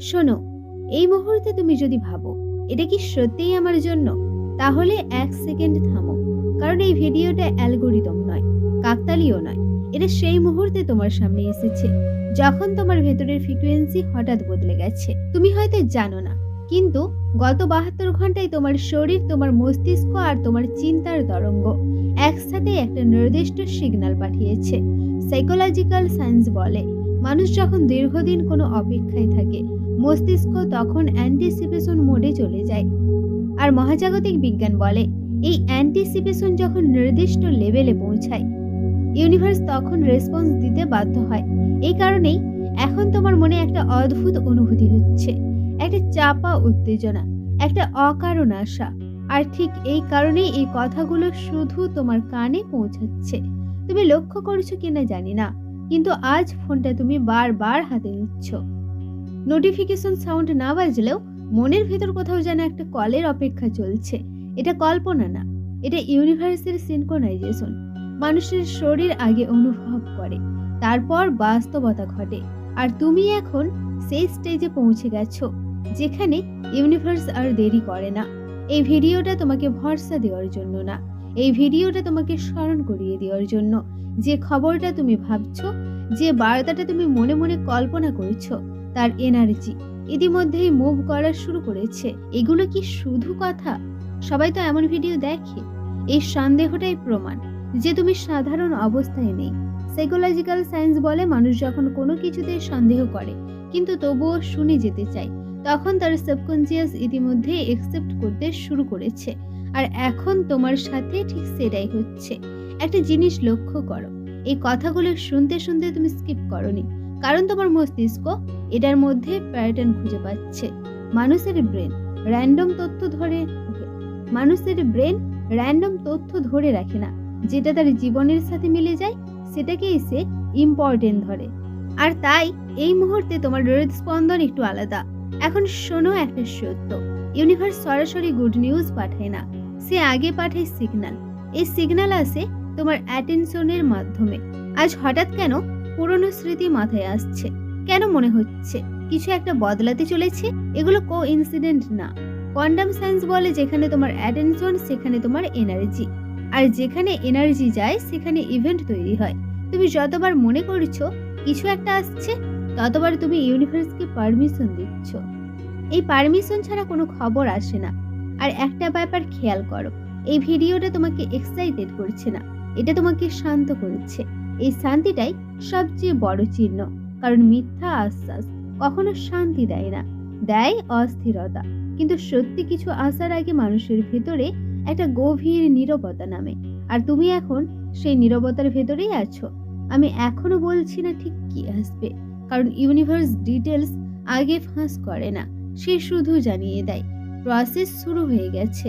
শোনো, এই মুহূর্তে তুমি যদি ভাবো এটা কি সত্যিই আমার জন্য, তাহলে 1 সেকেন্ড থামো। কারণ এই ভিডিওটা অ্যালগোরিদম নয়, কাকতালীয় নয়। এটা সেই মুহূর্তে তোমার সামনে এসেছে যখন তোমার ভেতরের ফ্রিকোয়েন্সি হঠাৎ বদলে গেছে। তুমি হয়তো জানো না, কিন্তু গত 72 ঘন্টায় তোমার শরীর, তোমার মস্তিষ্ক আর তোমার চিন্তার তরঙ্গ একসাথে একটা নির্দিষ্ট সিগন্যাল পাঠিয়েছে। সাইকোলজিক্যাল সায়েন্স বলে, মানুষ যখন দীর্ঘদিন কোনো অপেক্ষায় থাকে, মস্তিষ্ক তখন অ্যান্টিসিপেশন মোডে চলে যায়। আর মহাজাগতিক বিজ্ঞান বলে, এই অ্যান্টিসিপেশন যখন নির্দিষ্ট লেভেলে পৌঁছায়, ইউনিভার্স তখন রেসপন্স দিতে বাধ্য হয়। এই কারণেই এখন তোমার মনে একটা অদ্ভুত অনুভূতি হচ্ছে, একটা চাপা উত্তেজনা, একটা অকারণ আশা। আর ঠিক এই কারণেই এই কথাগুলো শুধু তোমার কানে পৌঁছাচ্ছে। তুমি লক্ষ্য করছো কিনা জানি না, কিন্তু আজ ফোনটা তুমি বারবার হাতে নিচ্ছ। নোটিফিকেশন সাউন্ড না বাজলেও মনের ভেতর কোথাও যেন একটা কলের অপেক্ষা চলছে। এটা কল্পনা না, এটা ইউনিভার্সের সিনক্রোনাইজেশন। মানুষের শরীর আগে অনুভব করে, তারপর বাস্তবতা ঘটে। আর তুমি এখন সেই স্টেজে পৌঁছে গেছো যেখানে ইউনিভার্স আর দেরি করে না। এই ভিডিওটা তোমাকে ভরসা দেওয়ার জন্য না, এই ভিডিওটা তোমাকে স্মরণ করিয়ে দেওয়ার জন্য যে খবরটা তুমি ভাবছো, যে বার্তাটা তুমি মনে মনে কল্পনা করছো, তার এনার্জি ইতিমধ্যেই মুভ করা শুরু করেছে। এগুলো কি শুধু কথা? সবাই তো এমন ভিডিও দেখে। এই সন্দেহটাই প্রমাণ যে তুমি সাধারণ অবস্থায় নেই। সাইকোলজিক্যাল সায়েন্স বলে, মানুষ যখন কোনো কিছুতে সন্দেহ করে কিন্তু তবুও শুনে যেতে চায়, তখন তার সাবকনসিয়াস ইতিমধ্যে একসেপ্ট করতে শুরু করেছে। আর এখন তোমার সাথে ঠিক সেটাই হচ্ছে। একটা জিনিস লক্ষ্য করো, এই কথাগুলো শুনতে শুনতে তুমি স্কিপ করনি, কারণ তোমার মস্তিষ্ক এটার মধ্যে প্যাটার্ন খুঁজে পাচ্ছে। মানুষের ব্রেন র্যান্ডম তথ্য ধরে রাখে না। যেটা তার জীবনের সাথে মিলে যায় সেটাকেই সে ইম্পর্টেন্ট ধরে। আর তাই এই মুহূর্তে তোমার হৃদস্পন্দন একটু আলাদা। এখন শোনো একটা সত্য, ইউনিভার্স সরাসরি গুড নিউজ পাঠায় না, সে আগে পাঠায় সিগন্যাল। এই সিগন্যাল আসে তোমার অ্যাটেনশনের মাধ্যমে। আজ হঠাৎ কেন পুরনো স্মৃতি মাথায় আসছে? কেন মনে হচ্ছে কিছু একটা বদলাতে চলেছে? এগুলো কোইন্সিডেন্ট না। কোয়ান্টাম সায়েন্স বলে, যেখানে তোমার অ্যাটেনশন সেখানে তোমার এনার্জি, আর যেখানে এনার্জি যায় সেখানে ইভেন্ট তৈরি হয়। তুমি যতবার মনে করছো কিছু একটা আসছে, ততবার তুমি ইউনিভার্সকে পারমিশন দিচ্ছ। এই পারমিশন ছাড়া কোনো খবর আসে না। আর একটা ব্যাপার খেয়াল করো, এই ভিডিওটা তোমাকে এক্সাইটেড করছে না, এটা তোমাকে শান্ত করছে। এই শান্তিটাই সবচেয়ে বড় চিহ্ন, কারণ মিথ্যা আশ্বাস কখনো শান্তি দেয় না, দেয় অস্থিরতা। কিন্তু সত্যি কিছু আসার আগে মানুষের ভেতরে একটা গভীর নীরবতা নামে। আর তুমি এখন সেই নীরবতার ভেতরেই আছো। আমি এখনো বলছি না ঠিক কি আসবে, কারণ ইউনিভার্স ডিটেলস আগে ফাঁস করে না, সে শুধু জানিয়ে দেয় প্রসেস শুরু হয়ে গেছে।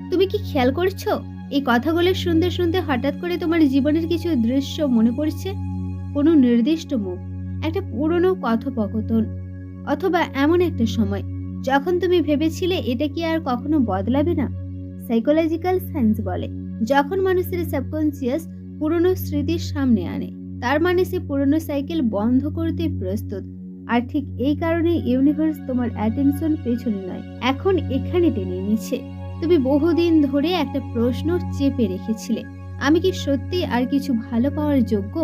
তুমি কি খেয়াল করছো, এই কথাগুলো শুনতে শুনতে হঠাৎ করে তোমার জীবনের কিছু দৃশ্য মনে পড়ছে? কোনো নির্দিষ্ট মুখ, একটা পুরনো কথোপকথন, অথবা এমন একটা সময় যখন তুমি ভেবেছিলে এটা কি আর কখনো বদলাবে না। সাইকোলজিক্যাল সায়েন্স বলে, যখন মানুষের সাবকনসিয়াস পুরনো স্মৃতির সামনে আনে, তার মানে সে পুরনো সাইকেল বন্ধ করতে প্রস্তুত। আর ঠিক এই কারণে ইউনিভার্স তোমার অ্যাটেনশন পেছনে নয়, এখন এখানে টেনে এনেছে। তুমি বহুদিন ধরে একটা প্রশ্ন চেপে রেখেছিলে, আমি কি সত্যি আর কিছু ভালো পাওয়ার যোগ্য?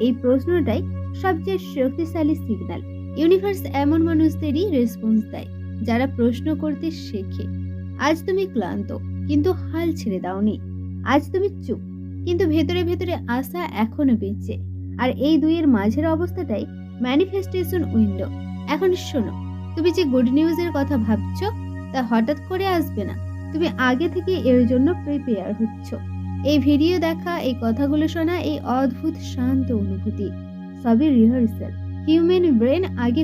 এই প্রশ্নটাই সবচেয়ে শক্তিশালী সিগন্যাল। ইউনিভার্স এমন মানুষদেরই রেসপন্স দেয় যারা প্রশ্ন করতে শেখে। আজ তুমি ক্লান্ত, কিন্তু হাল ছেড়ে দাওনি। আজ তুমি চুপ, কিন্তু ভেতরে ভেতরে আশা এখনো বেঁচে। আর এই দুইয়ের মাঝের অবস্থাটাই ম্যানিফেস্টেশন উইন্ডো। এখন শোনো, তুমি যে গুড নিউজের কথা ভাবছো তা হঠাৎ করে আসবে না, তুমি আগে থেকে এর জন্য প্রিপেয়ার হচ্ছ। এই ভিডিও দেখা, এই কথাগুলো শোনা, এই অদ্ভুত শান্ত অনুভূতি সবই রিহার্সাল। হিউম্যান ব্রেন আগে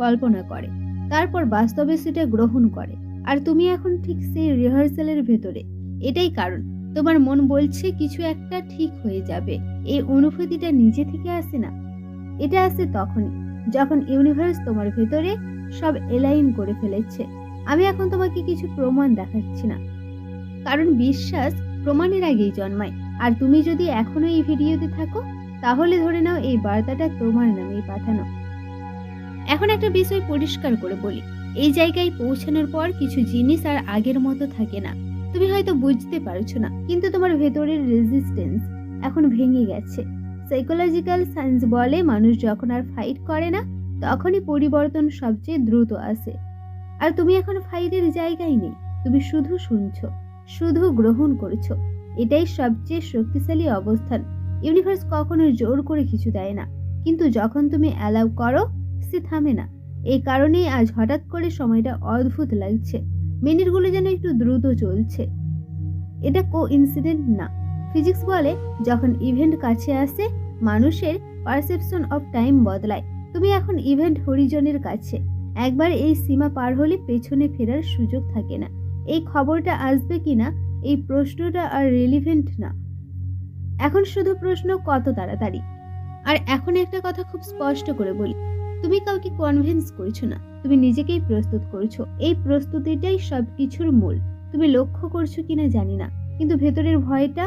কল্পনা করে, তারপর বাস্তবে সেটা গ্রহণ করে। আর তুমি এখন ঠিক সেই রিহার্সালের ভেতরে। এটাই কারণ তোমার মন বলছে কিছু একটা ঠিক হয়ে যাবে। এই অনুভূতিটা নিজে থেকে আসে না, এটা আসে তখনই যখন ইউনিভার্স তোমার ভেতরে সব এলাইন করে ফেলেছে। আমি এখন তোমাকে কিছু প্রমাণ দেখাচ্ছি না, কারণ বিশ্বাস প্রমাণের আগেই জন্মায়। আর তুমি যদি এখনো এই ভিডিওতে থাকো, তাহলে ধরে নাও এই বার্তাটা তোমার নামেই পাঠানো। এখন একটা বিষয় পরিষ্কার করে বলি, এই জায়গায় পৌঁছানোর পর কিছু জিনিস আর আগের মতো থাকে না। তুমি হয়তো বুঝতে পারছো না, কিন্তু তোমার ভেতরের রেজিস্ট্যান্স এখন ভেঙে গেছে। সাইকোলজিক্যাল সায়েন্স বলে মানুষ যখন আর ফাইট করে না, তখনই পরিবর্তন সবচেয়ে দ্রুত আসে। আর তুমি এখন ফাইটের জায়গায় নেই, তুমি শুধু শুনছো, শুধু গ্রহণ করছো। এটাই সবচেয়ে শক্তিশালী অবস্থান। ইউনিভার্স কখনো জোর করে কিছু দেয় না, কিন্তু যখন তুমি অ্যালাউ করো, সে থামে না। এই কারণেই আজ হঠাৎ করে সময়টা অদ্ভুত লাগছে। মিনিটগুলো যেন একটু দ্রুত চলছে। এটা কোইন্সিডেন্ট না। ফিজিক্স বলে যখন ইভেন্ট কাছে আসে, মানুষের পারসেপশন অফ টাইম বদলায়। তুমি এখন ইভেন্ট হরিজনের কাছে। একবার এই সীমা পার হলে পেছনে ফেরার সুযোগ থাকে না। এই খবরটা আসবে কিনা, এই প্রশ্নটা আর রিলিভেন্ট না। এখন শুধু প্রশ্ন কত তাড়াতাড়ি। আর এখন একটা কথা খুব স্পষ্ট করে বলি, তুমি কাউকে কনভিন্স করছো না, তুমি নিজেকেই প্রস্তুত করছো। এই প্রস্তুতিটাই সবকিছুর মূল। তুমি লক্ষ্য করছো কিনা জানি না, কিন্তু ভেতরের ভয়টা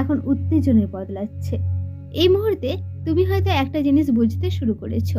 এখন উত্তেজনায় বদলাচ্ছে। এই মুহূর্তে তুমি হয়তো একটা জিনিস বুঝতে শুরু করেছো,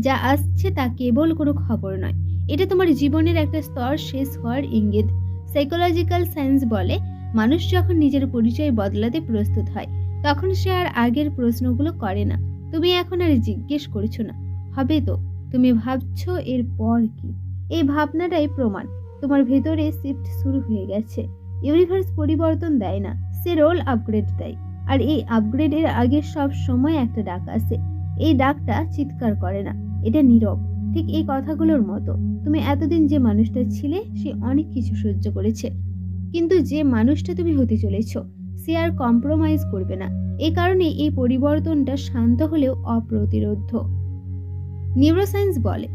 যা আসছে তা কেবল কোনো খবর নয়, এটা তোমার জীবনের একটা স্তর শেষ হওয়ার ইঙ্গিত। সাইকোলজিক্যাল সায়েন্স বলে মানুষ যখন নিজের পরিচয় বদলাতে প্রস্তুত হয়, তখন সে আর আগের প্রশ্নগুলো করে না। তুমি এখন আর জিজ্ঞেস করছো না হবে তো, তুমি ভাবছো এর পর কি। এই ভাবনাটাই প্রমাণ তোমার ভেতরে শিফট শুরু হয়ে গেছে। ইউনিভার্স পরিবর্তন দেয় না, সে রোল আপগ্রেড দেয়। আর এই আপগ্রেডের আগে সব সময় একটা ডাক আসে। এই ডাকটা চিৎকার করে না, এটা নীরব। ঠিক এই কথাগুলোর মতো, তুমি এতদিন যে মানুষটা ছিলে সে অনেক কিছু সহ্য করেছে, কিন্তু যে মানুষটা তুমি হতে চলেছ সে আর কম্প্রোমাইজ করবে না। এই কারণে এই পরিবর্তনটা শান্ত হলেও অপ্রতিরোধ্য। নিউরোসায়েন্স বলে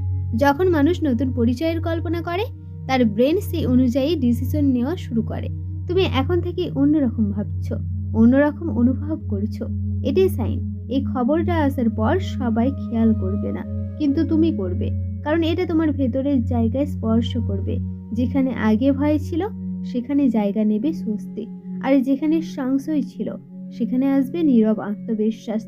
যখন মানুষ নতুন পরিচয়ের কল্পনা করে, তার ব্রেন সেই অনুযায়ী ডিসিশন নেওয়া শুরু করে। তুমি এখন থেকে অন্যরকম ভাবছো, অন্যরকম অনুভব করছো। এটাই সাইন। এই খবরটা আসার পর সবাই খেয়াল করবে না, কিন্তু তুমি করবে, কারণ এটা তোমার ভেতরের জায়গায় স্পর্শ করবে। যেখানে আগে ভয় ছিল সেখানে জায়গা নেবে স্বস্তি, আর যেখানে সংশয় ছিল সেখানে আসবে নীরব আত্মবিশ্বাস।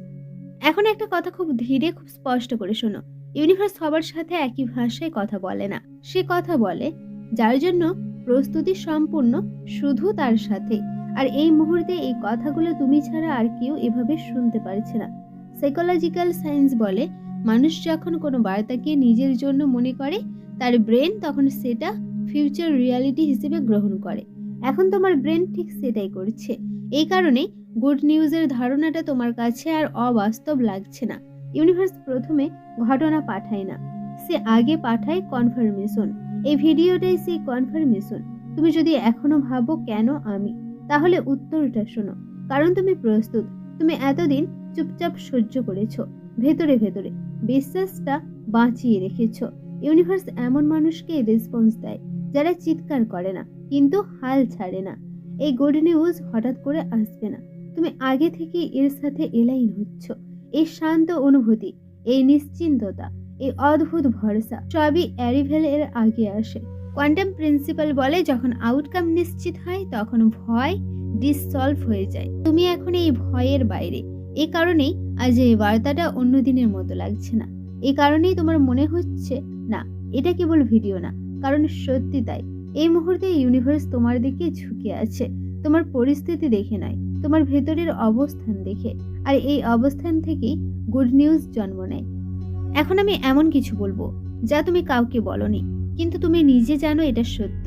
এখন একটা কথা খুব ধীরে, খুব স্পষ্ট করে শোনো। ইউনিভার্স সবার সাথে একই ভাষায় কথা বলে না, সে কথা বলে যার জন্য প্রস্তুতি সম্পূর্ণ, শুধু তার সাথে। আর এই মুহূর্তে এই কথাগুলো তুমি ছাড়া আর কেউ এভাবে শুনতে পারছে না। সাইকোলজিক্যাল সায়েন্স বলে মানুষ যখন কোনো বার্তাকে নিজের জন্য মনে করে, তার ব্রেন তখন সেটা ফিউচার রিয়ালিটি হিসেবে গ্রহণ করে। এখন তোমার ব্রেন ঠিক সেটাই করছে। এই কারণে গুড নিউজের ধারণাটা তোমার কাছে আর অবাস্তব লাগছে না। ইউনিভার্স প্রথমে ঘটনা পাঠায় না, সে আগে পাঠায় কনফার্মেশন। এই ভিডিওটাই সেই কনফার্মেশন। তুমি যদি এখনো ভাবো কেন আমি, তাহলে উত্তরটা শোনো, কারণ তুমি প্রস্তুত। তুমি এতদিন চুপচাপ সহ্য করেছো, ভেতরে ভেতরে বিশ্বাসটা বাঁচিয়ে রেখেছো। ইউনিভার্স এমন মানুষকে রেসপন্স দেয় যারা চিৎকার করে না, কিন্তু হাল ছাড়ে না। এই গুড নিউজ হঠাৎ করে আসবে না, তুমি আগে থেকে এর সাথে এলাইন হচ্ছ। এই শান্ত অনুভূতি, এই নিশ্চিন্ততা, এই অদ্ভুত ভরসা সবই অ্যারিভেল এর আগে আসে। কোয়ান্টাম প্রিন্সিপাল বলে যখন আউটকাম নিশ্চিত হয় তখন ভয় ডিসসলভ হয়ে যায়। তুমি এখন এই ভয়ের বাইরে। এই কারণেই আজ এই বার্তাটা অন্য দিনের মতো লাগছে না। এই কারণেই তোমার মনে হচ্ছে না এটা কেবল ভিডিও না, কারণ সত্যি তাই। এই মুহূর্তে ইউনিভার্স তোমার দিকে ঝুঁকে আছে, তোমার পরিস্থিতি দেখে নয়, তোমার ভেতরের অবস্থান দেখে। আর এই অবস্থান থেকেই গুড নিউজ জন্ম নেয়। এখন আমি এমন কিছু বলবো যা তুমি কাউকে বলনি, কিন্তু তুমি নিজে জানো এটা সত্য।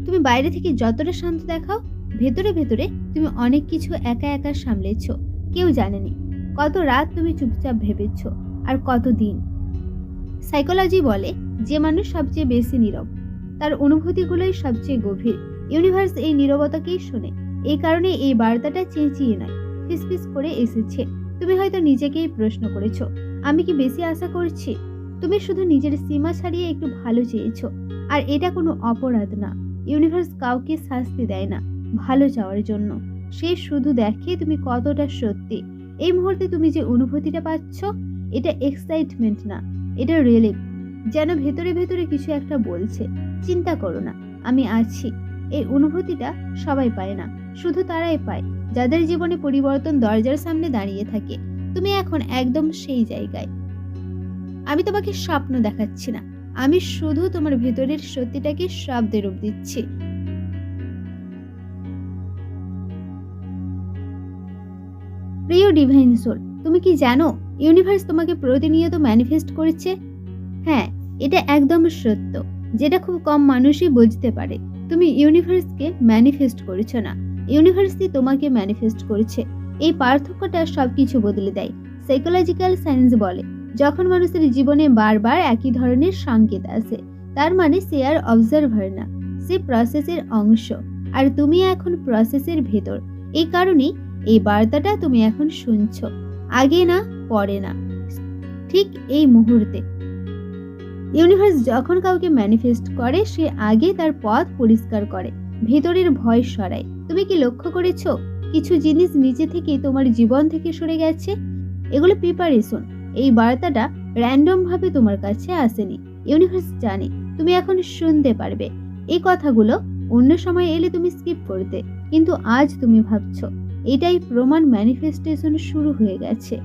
তুমি বাইরে থেকে যতটা শান্ত দেখাও, ভেতরে ভেতরে তুমি অনেক কিছু একা একা সামলেছ। কেউ জানেনি কত রাত তুমি চুপচাপ ভেবেছ, আর কত দিন। সাইকোলজি বলে যে মানুষ সবচেয়ে বেশি নীরব, তার অনুভূতিগুলোই সবচেয়ে গভীর। ইউনিভার্স এই নীরবতাকেই শোনে। এই কারণে এই বার্তাটা চেঁচিয়ে নয়, ফিসফিস করে এসেছে। তুমি হয়তো নিজেকেই প্রশ্ন করেছো, আমি কি বেশি আশা করছি? তুমি শুধু নিজের সীমা ছাড়িয়ে একটু ভালো চেয়েছো, আর এটা কোনো অপরাধ না। ইউনিভার্স কাউকে শাস্তি দেয় না ভালো চাওয়ার জন্য, সে শুধু দেখে তুমি কতটা সত্যি। এই মুহূর্তে তুমি যে অনুভূতিটা পাচ্ছ, এটা এক্সাইটমেন্ট না, এটা রিলিফ। যেন ভেতরে ভেতরে কিছু একটা বলছে, চিন্তা করো না, আমি আছি। এই অনুভূতিটা সবাই পায় না, শুধু তারাই পায় যাদের জীবনে পরিবর্তন দরজার সামনে দাঁড়িয়ে থাকে। তুমি এখন একদম সেই জায়গায়। আমি তোমাকে স্বপ্ন দেখাচ্ছি না, আমি শুধু তোমার ভেতরের সত্যিটাকে শব্দে রূপ দিচ্ছি। প্রিয় ডিভাইন সোল, তুমি কি জানো ইউনিভার্স তোমাকে প্রতিনিয়ত ম্যানিফেস্ট করেছে? হ্যাঁ, এটা একদম সত্য, যেটা খুব কম মানুষই বুঝতে পারে। তুমি ইউনিভার্সকে ম্যানিফেস্ট করেছো না, ইউনিভার্সই তোমাকে ম্যানিফেস্ট করেছে। এই পার্থক্যটা সবকিছু বদলে দেয়। সাইকোলজিক্যাল সায়েন্স বলে, যখন মানুষের জীবনে বারবার একই ধরনের সংকেত আসে, তার মানে সে আর অবজারভার না, সে প্রসেসের অংশ। আর তুমি এখন প্রসেসের ভেতর। এই কারণেই এই বার্তাটা তুমি এখন শুনছো, আগে না, পরে না, ঠিক এই মুহূর্তে। ইউনিভার্স যখন কাউকে ম্যানিফেস্ট করে, সে আগে তার পথ পরিষ্কার করে, ভেতরের ভয় সরায়। তুমি কি লক্ষ্য করেছো কিছু জিনিস নিচে থেকে তোমার জীবন থেকে সরে গেছে? এগুলো প্রিপারেশন। এই বার্তাটা র্যান্ডম ভাবে তোমার কাছে আসেনি। ইউনিভার্স জানে তুমি এখন শুনতে পারবে। এই কথাগুলো অন্য সময় এলে তুমি স্কিপ করতে, কিন্তু আজ তুমি ভাবছো। এটাই প্রমাণ ম্যানিফেস্টেশন শুরু হয়ে গেছে।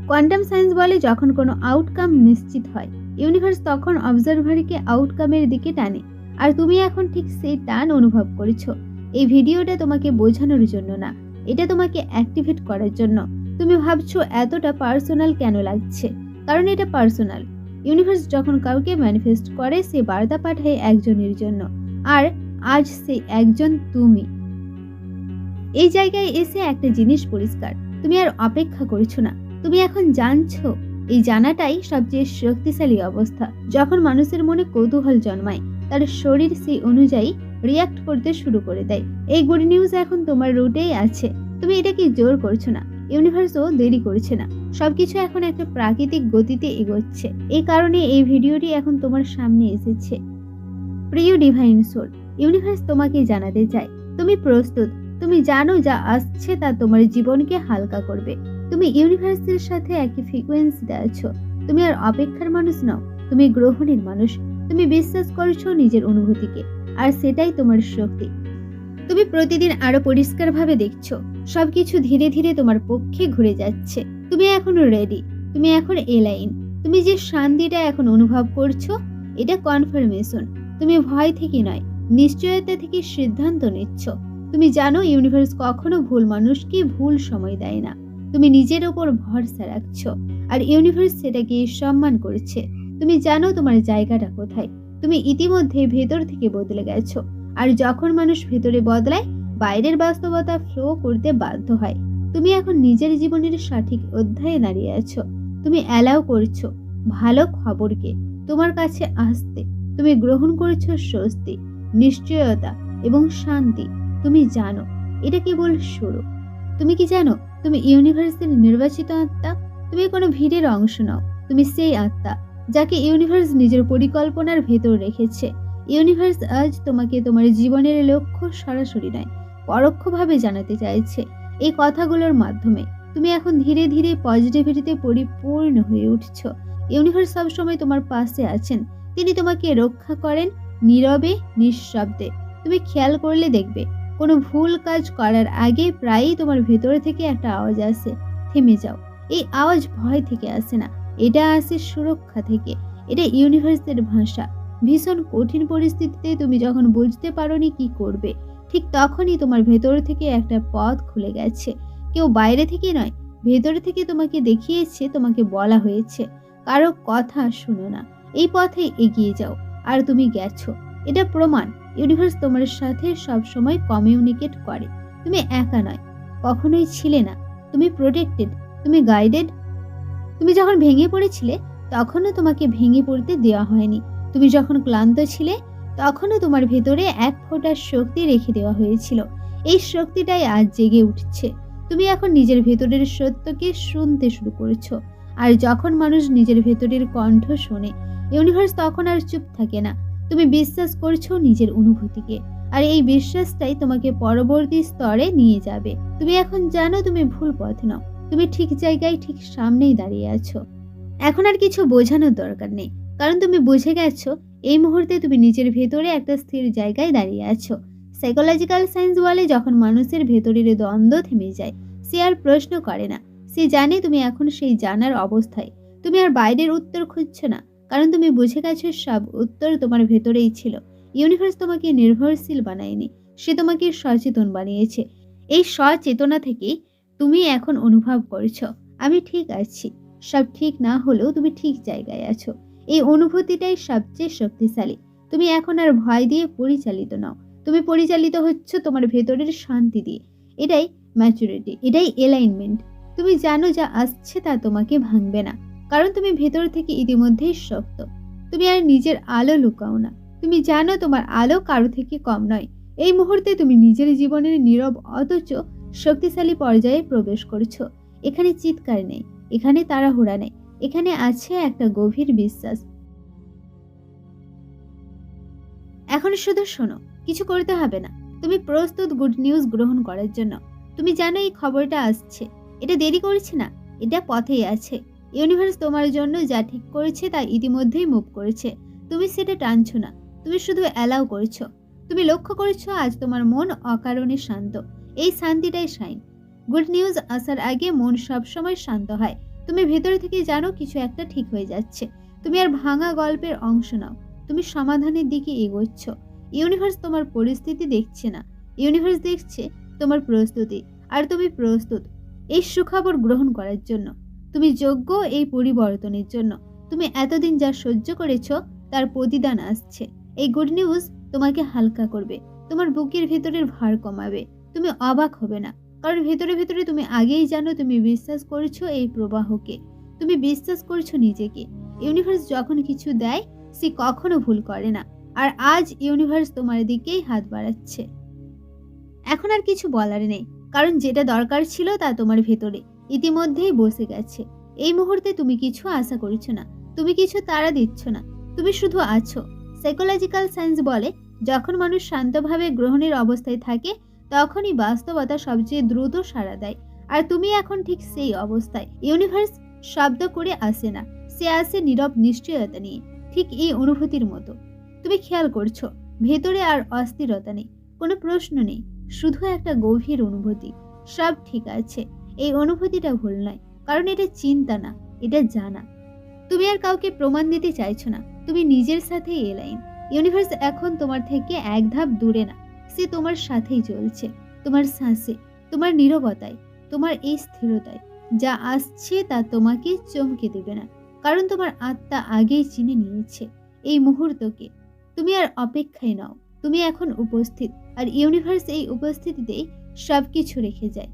কোয়ান্টাম সায়েন্স বলে, যখন কোনো আউটকাম নিশ্চিত হয়, ইউনিভার্স তখন অবজারভারকে আউটকামের দিকে টানে। আর তুমি এখন ঠিক সেই টান অনুভব করেছো। এই ভিডিওটা তোমাকে বোঝানোর জন্য না, এটা তোমাকে অ্যাক্টিভেট করার জন্য। তুমি ভাবছো এতটা পার্সোনাল কেন লাগছে, কারণ এটা পার্সোনাল। ইউনিভার্স যখন কাউকে ম্যানিফেস্ট করে, সে বার্তা পাঠায় একজনের জন্য, আর আজ সেই একজন তুমি। এই জায়গায় এসে একটা জিনিস পরিষ্কার, তুমি আর অপেক্ষা করছো না, তুমি এখন জানছো। এই জানাটাই সবচেয়ে শক্তিশালী অবস্থা। যখন মানুষের মনে কৌতূহল জন্মায়, তার শরীর সেই অনুযায়ী রিয়াক্ট করতে শুরু করে দেয়। এই গুড নিউজ এখন তোমার রুটেই আছে। তুমি এটাকে জোর করছো না, ইউনিভার্সও দেরি করছে না। সবকিছু এখন একটা প্রাকৃতিক গতিতে এগোচ্ছে। এই কারণে এই ভিডিওটি এখন তোমার সামনে এসেছে। প্রিয় ডিভাইন সোল, ইউনিভার্স তোমাকে জানাতে চায় তুমি প্রস্তুত। তুমি জানো যা আসছে তা তোমার জীবনকে হালকা করবে। তুমি ইউনিভার্সের সাথে একই ফ্রিকোয়েন্সিতে আছো। তুমি আর অপেক্ষার মানুষ নও, তুমি গ্রহণের মানুষ। তুমি বিশ্বাস করছো নিজের অনুভূতিকে, আর সেটাই তোমার শক্তি। তুমি প্রতিদিন আরো পরিষ্কারভাবে দেখছো, সবকিছু ধীরে ধীরে তোমার পক্ষে ঘুরে যাচ্ছে। তুমি এখন রেডি, তুমি এখন এলাইন। তুমি যে শান্তিটা এখন অনুভব করছো, এটা কনফার্মেশন। তুমি ভয় থেকে নয়, নিশ্চয়তা থেকে সিদ্ধান্ত নিচ্ছ। তুমি জানো ইউনিভার্স কখনো ভুল মানুষকে ভুল সময় দেয় না। তুমি নিজের ওপর ভরসা রাখছো, আর ইউনিভার্স সেটাকে সম্মান করছে। তুমি জানো তোমার জায়গাটা কোথায়। তুমি ইতিমধ্যে ভেতর থেকে বদলে গেছো, আর যখন মানুষ ভেতরে বদলায়, বাইরের বাস্তবতা ফ্লো করতে বাধ্য হয়। তুমি এখন নিজের জীবনের সঠিক অধ্যায়ে দাঁড়িয়ে আছো। তুমি অ্যালাউ করছো ভালো খবরকে তোমার কাছে আসতে। তুমি গ্রহণ করছো স্বস্তি, নিশ্চয়তা এবং শান্তি। তুমি জানো এটা কেবল শুরু। তুমি কি জানো তুমি ইউনিভার্সের নির্বাচিত আত্মা? তুমি কোনো ভিড়ের অংশ নও, তুমি সেই আত্মা যাকে ইউনিভার্স নিজের পরিকল্পনার ভেতর রেখেছে। ইউনিভার্স আজ তোমাকে তোমার জীবনের লক্ষ্য সরাসরি নয়, পরোক্ষভাবে জানাতে চাইছে। এই কথাগুলোর মাধ্যমে তুমি এখন ধীরে ধীরে পজিটিভিটিতে পরিপূর্ণ হয়ে উঠছো। ইউনিভার্স সবসময় তোমার পাশে আছেন। তিনি তোমাকে রক্ষা করেন, নীরবে, নিঃশব্দে। তুমি খেয়াল করলে দেখবে, কোনো ভুল কাজ করার আগে প্রায়ই তোমার ভেতর থেকে একটা আওয়াজ আসে, থেমে যাও। এই আওয়াজ ভয় থেকে আসে না, এটা আসে সুরক্ষা থেকে। এটা ইউনিভার্সের ভাষা। ভীষণ কঠিন পরিস্থিতিতে তুমি যখন বুঝতে পারোনি কি করবে, ঠিক তখনই তোমার ভেতর থেকে একটা পথ খুলে গেছে। কেউ বাইরে থেকে নয়, ভেতর থেকে তোমাকে দেখিয়েছে, তোমাকে বলা হয়েছে, কারো কথা শুনো না, এই পথে এগিয়ে যাও। আর তুমি গেছো। এটা প্রমাণ ইউনিভার্স তোমার সাথে সবসময় কমিউনিকেট করে। তুমি একা নয়, কখনোই ছিলে না। তুমি প্রোটেক্টেড, তুমি গাইডেড। তুমি যখন ভেঙে পড়েছিলে, তখনও তোমাকে ভেঙে পড়তে দেওয়া হয়নি। তুমি যখন ক্লান্ত ছিলে, তখনও তোমার ভেতরে এক ফোঁটা শক্তি রেখে দেওয়া হয়েছিল। এই শক্তিটাই আজ জেগে উঠছে। তুমি এখন নিজের ভেতরের সত্যকে শুনতে শুরু করেছো। আর যখন মানুষ নিজের ভেতরের কণ্ঠ শোনে, ইউনিভার্স তখন আর চুপ থাকে না। তুমি বিশ্বাস করছো নিজের অনুভূতিকে, আর এই বিশ্বাসটাই তোমাকে পরবর্তী স্তরে নিয়ে যাবে। তুমি এখন জানো তুমি ভুল পথ নও, তুমি ঠিক জায়গায়, ঠিক সামনেই দাঁড়িয়ে আছো। এখন আর কিছু বোঝানোর দরকার নেই, কারণ তুমি বুঝে গেছো এই মুহূর্তে তুমি নিজের ভেতরে একটা স্থির জায়গায় দাঁড়িয়ে আছো। সাইকোলজিক্যাল সায়েন্স বলে, যখন মানুষের ভেতরের দ্বন্দ্ব থেমে যায়, সে আর প্রশ্ন করে না। সে জানে তুমি এখন সেই জানার অবস্থায়। তুমি আর বাইরের উত্তর খুঁজছো না, কারণ তুমি বুঝে গেছো সব উত্তর তোমার ভেতরেই ছিল। ইউনিভার্স তোমাকে নির্ভরশীল বানায়নি, সে তোমাকে সচেতন বানিয়েছে। এই সচেতনা থেকেই তুমি এখন অনুভব করছো আমি ঠিক আছি, সব ঠিক না হলেও তুমি ঠিক জায়গায় আছো। এই অনুভূতিটাই সবচেয়ে শক্তিশালী। তুমি এখন আর ভয় দিয়ে পরিচালিত নাও, তুমি পরিচালিত হচ্ছ তোমার ভেতরের শান্তি দিয়ে। এটাই ম্যাচুরিটি, এটাই এলাইনমেন্ট। তুমি জানো যা আসছে তা তোমাকে ভাঙবে না, কারণ তুমি ভেতর থেকে ইতিমধ্যেই শক্ত। তুমি আর নিজের আলো লুকাও না, তুমি জানো তোমার আলো কারো থেকে কম নয়। এই মুহূর্তে তুমি নিজের জীবনের নীরব অথচ শক্তিশালী পর্যায়ে প্রবেশ করছো। এখানে চিৎকার নেই, এখানে তাড়াহুড়া নেই, এখানে আছে একটা গভীর বিশ্বাস। এখন শুধু শোনো, কিছু করতে হবে না। তুমি প্রস্তুত গুড নিউজ গ্রহণ করার জন্য। তুমি জানো এই খবরটা আসছে, এটা দেরি করছে না, এটা পথেই আছে। ইউনিভার্স তোমার জন্য যা ঠিক করেছে তা ইতিমধ্যেই মুভ করেছে। তুমি সেটা টানছো না, তুমি শুধু অ্যালাউ করছো। তুমি লক্ষ্য করছো আজ তোমার মন অকারণে শান্ত। এই শান্তিটাই সাইন। গুড নিউজ আসার আগে মন সবসময় শান্ত হয়। তুমি ভেতর থেকে জানো কিছু একটা ঠিক হয়ে যাচ্ছে। তুমি আর ভাঙা গল্পের অংশ নাও, তুমি সমাধানের দিকে এগোচ্ছ। ইউনিভার্স তোমার পরিস্থিতি দেখছে না, ইউনিভার্স দেখছে তোমার প্রস্তুতি। আর তুমি প্রস্তুত এই সুখবর গ্রহণ করার জন্য। তুমি যোগ্য এই পরিবর্তনের জন্য। তুমি এতদিন যা সহ্য করেছো তার প্রতিদান আসছে। এই গুড নিউজ তোমাকে হালকা করবে, তোমার বুকের ভেতরের ভার কমাবে। তুমি অবাক হবে না, কারণ ভেতরে ভেতরে তুমি আগেই জানো, তুমি বিশ্বাস করছো এই প্রবাহকে, তুমি বিশ্বাস করছো নিজেকে। ইউনিভার্স যখন কিছু দেয় সে কখনো ভুল করে না। আর আজ ইউনিভার্স তোমার দিকেই হাত বাড়াচ্ছে। এখন আর কিছু বলার নেই, কারণ যেটা দরকার ছিল তা তোমার ভেতরে ইতিমধ্যেই বসে গেছে। এই মুহূর্তে তুমি কিছু আশা করছো না, তুমি কিছু তাড়া দিচ্ছ না, তুমি শুধু আছো। সাইকোলজিক্যাল সায়েন্স বলে যখন মানুষ শান্তভাবে গ্রহণের অবস্থায় থাকে তখনই বাস্তবতা সবচেয়ে দ্রুত সাড়া দেয়। আর তুমি এখন ঠিক সেই অবস্থায়। ইউনিভার্স শব্দ করে আসে না, সে আসে নীরব নিশ্চয়তা নিয়ে, ঠিক এই অনুভূতির মতো। তুমি খেয়াল করছো ভেতরে আর অস্থিরতা নেই, কোনো প্রশ্ন নেই, শুধু একটা গভীর অনুভূতি, সব ঠিক আছে। এই অনুভূতিটা ভুল নয়, কারণ এটা চিন্তা না, এটা জানা। তুমি আর কাউকে প্রমাণ দিতে চাইছো না, তুমি নিজের সাথেই এলাইন। ইউনিভার্স এখন তোমার থেকে এক ধাপ দূরে না, সে তোমার সাথেই চলছে। তোমার শ্বাসে, তোমার নীরবতায়, তোমার এই স্থিরতায়। যা আসছে তা তোমাকে চমকে দেবে না, কারণ তোমার আত্মা আগেই চিনে নিয়েছে এই মুহূর্তকে। তুমি আর অপেক্ষায় নাও, তুমি এখন উপস্থিত। আর ইউনিভার্স এই উপস্থিতিতেই সবকিছু রেখে যায়।